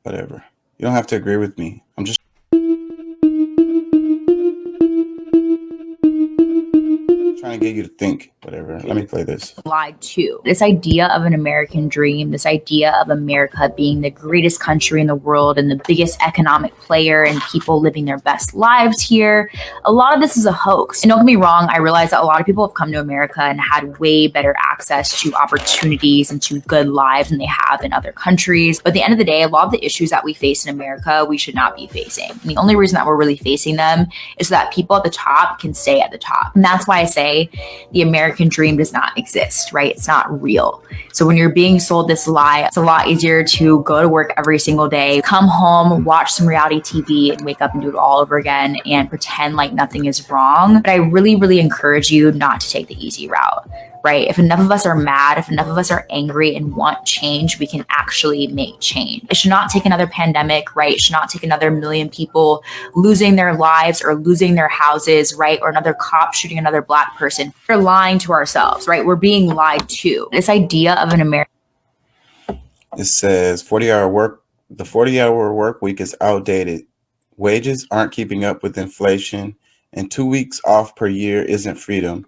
whatever. You don't have to agree with me. I'm just trying to get you to think, whatever. Let me play this. Lied to. This idea of an American dream, this idea of America being the greatest country in the world and the biggest economic player and people living their best lives here, a lot of this is a hoax. And don't get me wrong, I realize that a lot of people have come to America and had way better access to opportunities and to good lives than they have in other countries. But at the end of the day, a lot of the issues that we face in America, we should not be facing. And the only reason that we're really facing them is so that people at the top can stay at the top. And that's why I say the American dream does not exist, right? It's not real. So when you're being sold this lie, it's a lot easier to go to work every single day, come home, watch some reality TV and wake up and do it all over again and pretend like nothing is wrong. But I really, really encourage you not to take the easy route. Right? If enough of us are mad, if enough of us are angry and want change, we can actually make change. It should not take another pandemic, right? It should not take another million people losing their lives or losing their houses, right? Or another cop shooting another Black person. We're lying to ourselves, right? We're being lied to. This idea of an American. It says the 40-hour work week is outdated. Wages aren't keeping up with inflation, and 2 weeks off per year isn't freedom.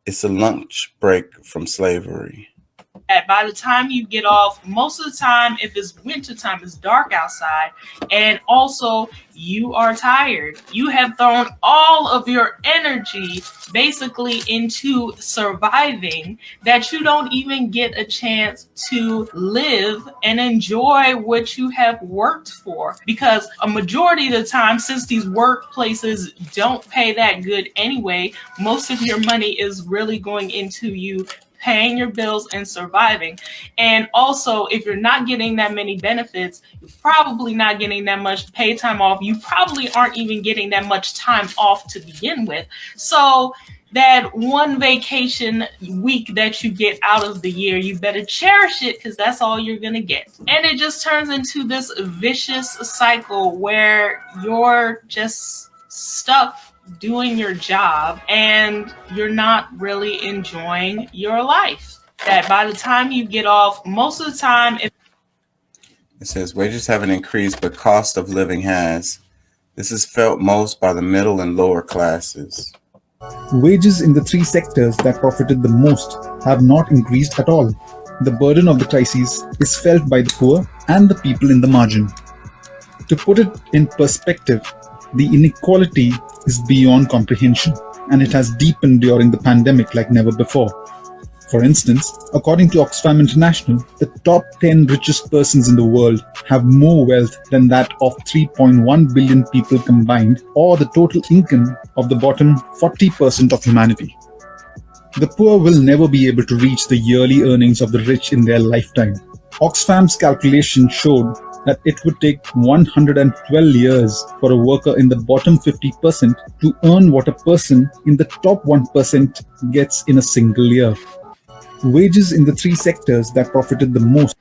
It's a lunch break from slavery. By the time you get off, most of the time, if it's winter time, it's dark outside. And also, you are tired. You have thrown all of your energy basically into surviving that you don't even get a chance to live and enjoy what you have worked for. Because a majority of the time, since these workplaces don't pay that good anyway, most of your money is really going into you paying your bills and surviving. And also, if you're not getting that many benefits, you're probably not getting that much pay time off. You probably aren't even getting that much time off to begin with. So that one vacation week that you get out of the year, you better cherish it because that's all you're going to get. And it just turns into this vicious cycle where you're just stuck doing your job and you're not really enjoying your life. That by the time you get off, most of the time, it says wages haven't increased, but cost of living has. This is felt most by the middle and lower classes. Wages in the three sectors that profited the most have not increased at all. The burden of the crisis is felt by the poor and the people in the margin. To put it in perspective, the inequality is beyond comprehension, and it has deepened during the pandemic like never before. For instance, according to Oxfam International, the top 10 richest persons in the world have more wealth than that of 3.1 billion people combined, or the total income of the bottom 40% of humanity. The poor will never be able to reach the yearly earnings of the rich in their lifetime. Oxfam's calculation showed that it would take 112 years for a worker in the bottom 50% to earn what a person in the top 1% gets in a single year. Wages in the three sectors that profited the most.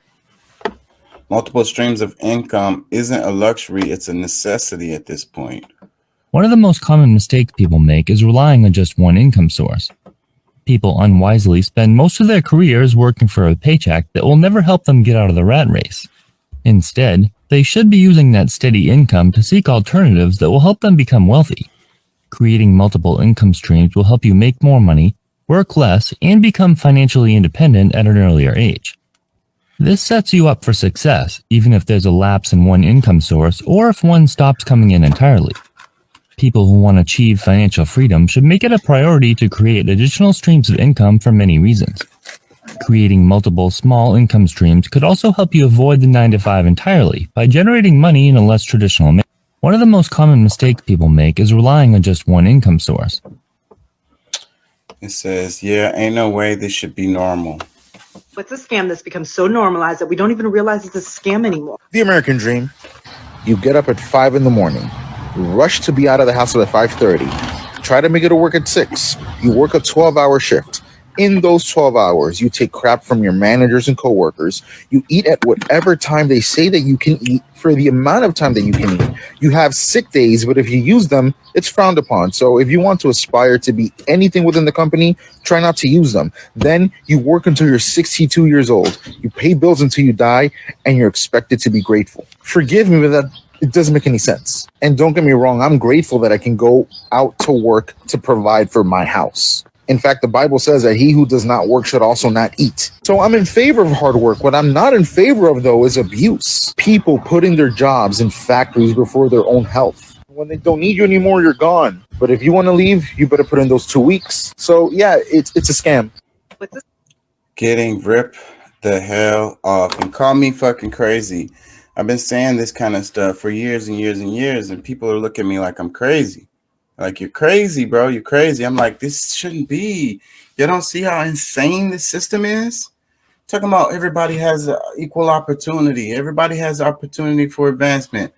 Multiple streams of income isn't a luxury, it's a necessity at this point. One of the most common mistakes people make is relying on just one income source. People unwisely spend most of their careers working for a paycheck that will never help them get out of the rat race. Instead, they should be using that steady income to seek alternatives that will help them become wealthy. Creating multiple income streams will help you make more money, work less, and become financially independent at an earlier age. This sets you up for success, even if there's a lapse in one income source or if one stops coming in entirely. People who want to achieve financial freedom should make it a priority to create additional streams of income for many reasons. Creating multiple small income streams could also help you avoid the 9-to-5 entirely by generating money in a less traditional manner. One of the most common mistakes people make is relying on just one income source. It says, yeah, ain't no way this should be normal. What's a scam that's become so normalized that we don't even realize it's a scam anymore? The American dream. You get up at 5 in the morning, rush to be out of the house at 5:30, try to make it to work at 6. You work a 12-hour shift. In those 12 hours, you take crap from your managers and coworkers. You eat at whatever time they say that you can eat for the amount of time that you can eat. You have sick days, but if you use them, it's frowned upon. So if you want to aspire to be anything within the company, try not to use them. Then you work until you're 62 years old. You pay bills until you die, and you're expected to be grateful. Forgive me, but that it doesn't make any sense. And don't get me wrong, I'm grateful that I can go out to work to provide for my house. In fact, the Bible says that he who does not work should also not eat. So I'm in favor of hard work. What I'm not in favor of, though, is abuse. People putting their jobs in factories before their own health. When they don't need you anymore, you're gone. But if you want to leave, you better put in those 2 weeks. So yeah, it's a scam. What's this? Getting ripped the hell off. And call me fucking crazy. I've been saying this kind of stuff for years and years and years, and people are looking at me like I'm crazy. Like, you're crazy, bro. You're crazy. I'm like, this shouldn't be. You don't see how insane this system is? Talking about everybody has equal opportunity. Everybody has opportunity for advancement.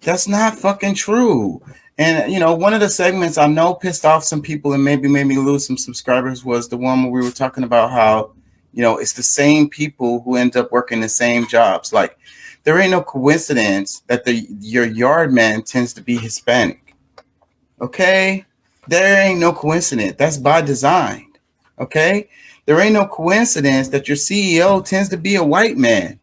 That's not fucking true. And, you know, one of the segments I know pissed off some people and maybe made me lose some subscribers was the one where we were talking about how, you know, it's the same people who end up working the same jobs. Like, there ain't no coincidence that your yard man tends to be Hispanic. Okay? There ain't no coincidence. That's by design. Okay? There ain't no coincidence that your CEO tends to be a white man.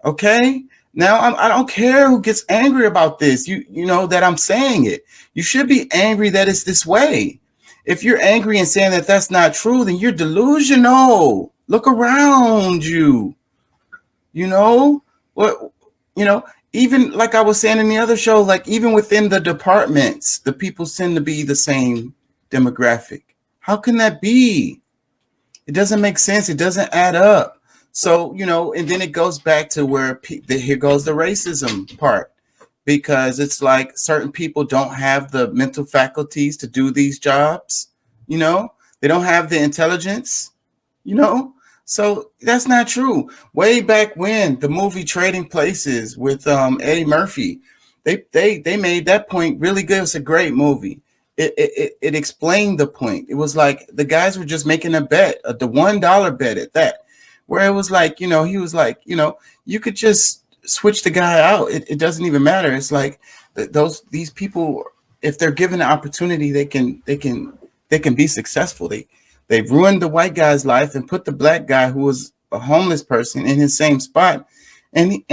Okay? Now, I don't care who gets angry about this. You know that I'm saying it. You should be angry that it's this way. If you're angry and saying that that's not true, then you're delusional. Look around you. You know what? You know, even like I was saying in the other show, like even within the departments, the people tend to be the same demographic. How can that be? It doesn't make sense. It doesn't add up. So, you know, and then it goes back to where here goes the racism part, because it's like certain people don't have the mental faculties to do these jobs. You know, they don't have the intelligence, you know. So that's not true. Way back when the movie Trading Places with Eddie Murphy, they made that point really good. It's a great movie. It explained the point. It was like the guys were just making a bet, the $1 bet at that, where it was like, you know, he was like, you know, you could just switch the guy out. It doesn't even matter. It's like these people, if they're given an opportunity, they can be successful. They've ruined the white guy's life and put the black guy who was a homeless person in his same spot, and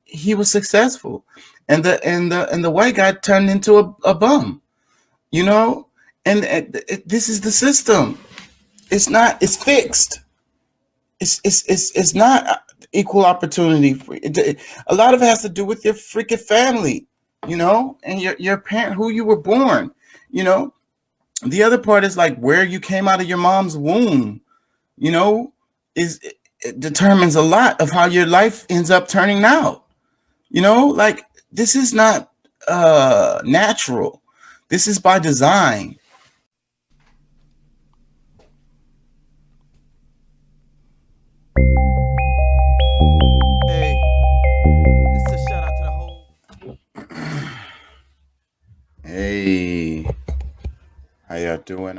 he was successful, and the white guy turned into a bum, you know. And this is the system. It's not. It's fixed. It's not equal opportunity. A lot of it has to do with your freaking family, you know, and your parent, who you were born, you know. The other part is like where you came out of your mom's womb, you know, it determines a lot of how your life ends up turning out. You know, like this is not natural. This is by design. Hey, this is a shout out to the whole. Hey, how y'all doing?